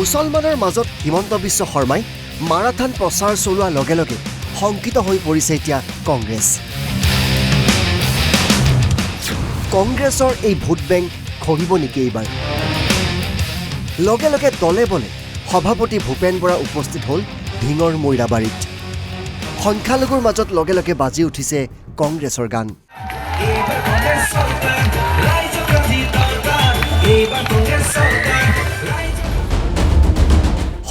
মুছলমানৰ মাজত হিমন্ত বিশ্ব শৰ্মাই মাৰাথান প্ৰচাৰ চলোৱাৰ লগে লগে শংকিত হৈ পৰিছে এতিয়া কংগ্ৰেছ। কংগ্ৰেছৰ এই ভোট বেংক খহিব নেকি এইবাৰ? লগে লগে দলে বলে সভাপতি ভূপেন বৰা উপস্থিত হ'ল ঢিঙৰ মৈৰাবাৰীত। সংখ্যালঘুৰ মাজত লগে লগে বাজি উঠিছে কংগ্ৰেছৰ গান।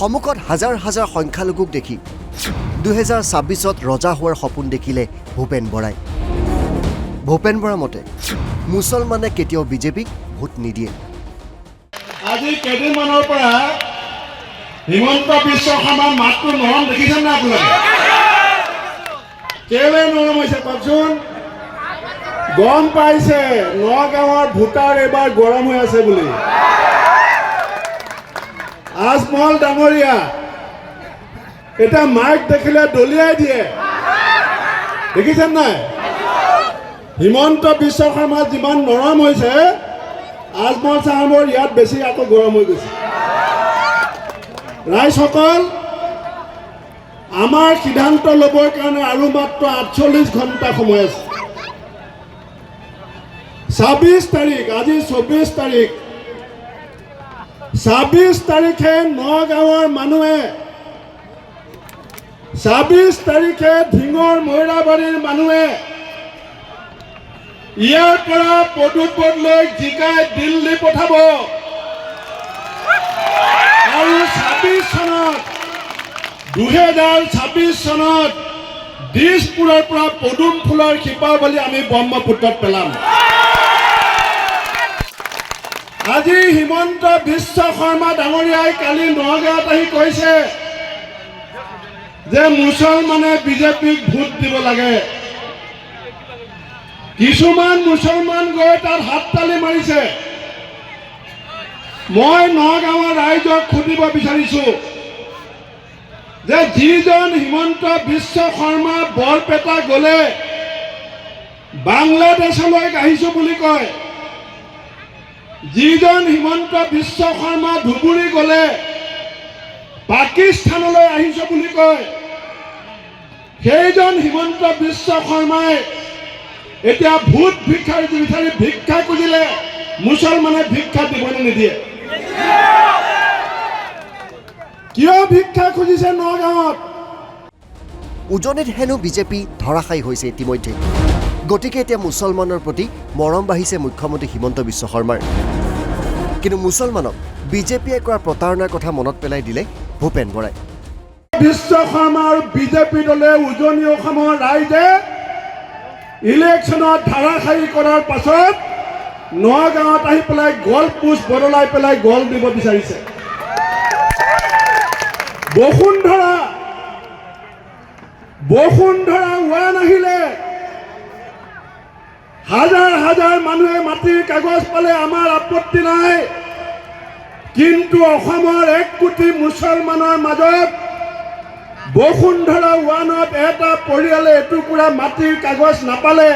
সন্মুখত হাজাৰ হাজাৰ সংখ্যালঘুক দেখি 2026ত ৰজা হোৱাৰ সপোন দেখিলে ভূপেন বৰাই। ভূপেন বৰাৰ মতে মুছলমানে কেতিয়াও বিজেপিক ভোট নিদিয়ে। আজি কেইদিনমানৰ পৰা হিমন্ত বিশ্ব শৰ্মাৰ মাতটো নৰম দেখিছেনে না আপোনালোকে? কেলে নৰম হৈছে কওকচোন? গম পাইছে নগাঁৱৰ ভোটাৰ এইবাৰ গৰম হৈ আছে বুলি। আজমল ডাঙৰীয়া এটা মাইক দেখিলে দলিয়াই দিয়ে, দেখিছেন নাই? হিমন্ত বিশ্ব শৰ্মা যিমান নৰম হৈছে, আজমল চাহাবৰ ইয়াত বেছি আকৌ গৰম হৈ গৈছে। ৰাইজসকল, আমাৰ সিদ্ধান্ত ল'বৰ কাৰণে আৰু মাত্ৰ 48 ঘণ্টা সময় আছে। 26 তাৰিখ, আজি 24 তাৰিখ, 26 তাৰিখে নগাঁৱৰ মানুহে, 26 তাৰিখে ঢিঙৰ মৈৰাবাৰীৰ মানুহে ইয়াৰ পৰা পদুপতলৈ জিকাই দিল্লী পঠাব আৰু 2026 চনত দিছপুৰৰ পৰা পদুম ফুলৰ শিপাৱলী আমি ব্ৰহ্মপুত্ৰত পেলাম। আজি হিমন্ত বিশ্ব শৰ্মা ডাঙৰীয়াই কালি নগাঁৱত আহি কৈছে যে মুছলমানে বিজেপিক ভোট দিব লাগে। কিছুমান মুছলমান গৈ তাত হাততালি মাৰিছে। মই নগাঁৱৰ ৰাইজক সুধিব বিচাৰিছো যে যিজন হিমন্ত বিশ্ব শৰ্মা বৰপেটা গ'লে বাংলাদেশলৈ আহিছো বুলি কয়, যিজন হিমন্ত বিশ্ব শৰ্মা ধুবুৰী গ'লে পাকিস্তানলৈ আহিছো বুলি কয়, সেইজন হিমন্ত বিশ্ব শৰ্মাই এতিয়া ভোট ভিক্ষাৰী বিচাৰি ভিক্ষা খুজিলে মুছলমানে ভিক্ষা দিবলৈ নিদিয়ে। কিয় ভিক্ষা খুজিছে নগাঁৱত? উজনিত হেনো বিজেপি ধৰাশায়ী হৈছে ইতিমধ্যে। গতিকে এতিয়া মুছলমানৰ প্ৰতি মৰম বাঢ়িছে মুখ্যমন্ত্ৰী হিমন্ত বিশ্ব শৰ্মাৰ। কিন্তু মুছলমানক বিজেপিয়ে কৰা প্ৰতাৰণাৰ কথা মনত পেলাই দিলে ভূপেন বৰাই। বিশ্ব শৰ্মা আৰু বিজেপি দলে উজনি অসমৰ ৰাইজে ইলেকশ্যনত ধাৰাশায়ী কৰাৰ পাছত নগাঁৱত আহি পেলাই গলপোচ বদলাই পেলাই গল দিব বিচাৰিছে। বসুন্ধৰা ওৱান আহিলে হাজাৰ হাজাৰ মানুহে মাটিৰ কাগজ পালে, আমাৰ আপত্তি নাই। কিন্তু অসমৰ 1 কোটি মুছলমানৰ মাজত বসুন্ধৰা ওৱানত এটা পৰিয়ালে এটুকুৰা মাটিৰ কাগজ নাপালে।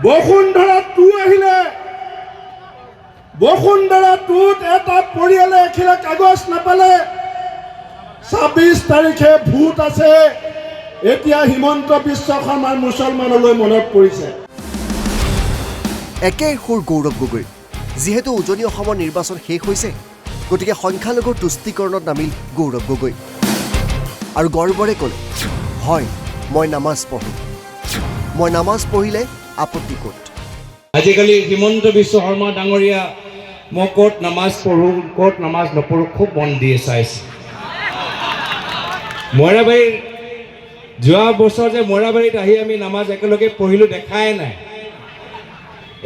বসুন্ধৰা 2 আহিলে, বসুন্ধৰা 2ত এটা পৰিয়ালে এখিলা কাগজ নাপালে। 26 তাৰিখে ভোট আছে। এতিয়া হিমন্ত বিশ্ব শৰ্মাৰ মুছলমানলৈ মনত পৰিছে। একে সুৰ গৌৰৱ গগৈ। যিহেতু উজনি অসমৰ নিৰ্বাচন শেষ হৈছে, গতিকে সংখ্যালঘুৰ তুষ্টিকৰণত নামিল গৌৰৱ গগৈ আৰু গৰ্বৰে ক'লে, হয় মই নামাজ পঢ়োঁ, মই নামাজ পঢ়িলে আপত্তি ক'ত? আজিকালি হিমন্ত বিশ্ব শৰ্মা ডাঙৰীয়া মই ক'ত নামাজ পঢ়োঁ ক'ত নামাজ নপঢ়োঁ খুব মন দিয়ে চাইছে। মৈৰাবাৰীৰ যোৱা বছৰ যে মৈৰাবাৰীত আহি আমি নামাজ একেলগে পঢ়িলোঁ দেখাই নাই।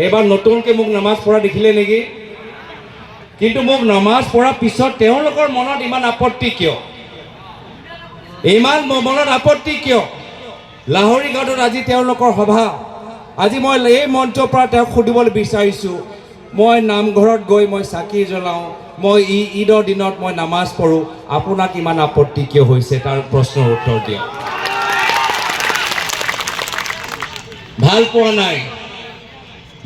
এইবাৰ নতুনকৈ মোক নামাজ পঢ়া দেখিলে নেকি? কিন্তু মোক নামাজ পঢ়াৰ পিছত তেওঁলোকৰ মনত ইমান আপত্তি কিয়? ইমান মনত আপত্তি কিয়? লাহৰী ঘাটত আজি তেওঁলোকৰ সভা। আজি মই এই মঞ্চৰ পৰা তেওঁক সুধিবলৈ বিচাৰিছোঁ, মই নামঘৰত গৈ মই চাকি জ্বলাওঁ, মই ঈদৰ দিনত মই নামাজ পঢ়োঁ, আপোনাক ইমান আপত্তি কিয় হৈছে? তাৰ প্ৰশ্নৰ উত্তৰ দিয়ক। ভাল পোৱা নাই,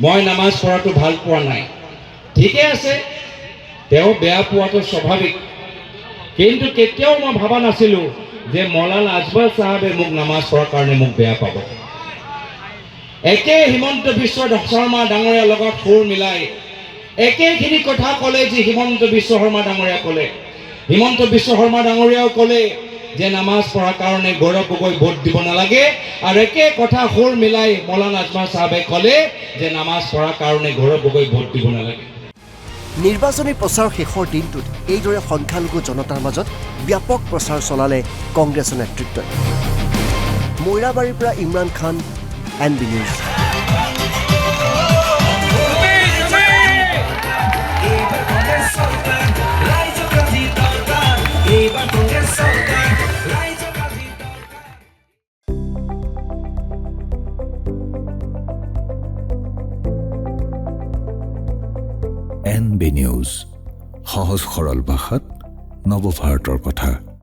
মই নামাজ পঢ়াটো ভাল পোৱা নাই। ঠিকে আছে, তেওঁ বেয়া পোৱাটো স্বাভাৱিক, কিন্তু কেতিয়াও মই ভবা নাছিলোঁ যে মৌলানা আজমল চাহাবে মোক নামাজ পঢ়াৰ কাৰণে মোক বেয়া পাব। একে হিমন্ত বিশ্ব শৰ্মা ডাঙৰীয়াৰ লগত সুৰ মিলাই একেখিনি কথা ক'লে যি হিমন্ত বিশ্ব শৰ্মা ডাঙৰীয়া ক'লে। হিমন্ত বিশ্ব শৰ্মা ডাঙৰীয়াও ক'লে যে নামাজ পঢ়াৰ কাৰণে গৌৰৱ গগৈ ভোট দিব নালাগে, আৰু একে কথা সুৰ মিলাই মৌলানা আজমল চাহাবে ক'লে যে নামাজ পঢ়াৰ কাৰণে গৌৰৱ গগৈ ভোট দিব নালাগে। নিৰ্বাচনী প্ৰচাৰৰ শেষৰ দিনটোত এইদৰে সংখ্যালঘু জনতাৰ মাজত ব্যাপক প্ৰচাৰ চলালে কংগ্ৰেছৰ নেতৃত্বই। মৈৰাবাৰীৰ পৰা Imran Khan, NB news. NB news, সহজ সৰল ভাষাত নৱভাৰতৰ কথা।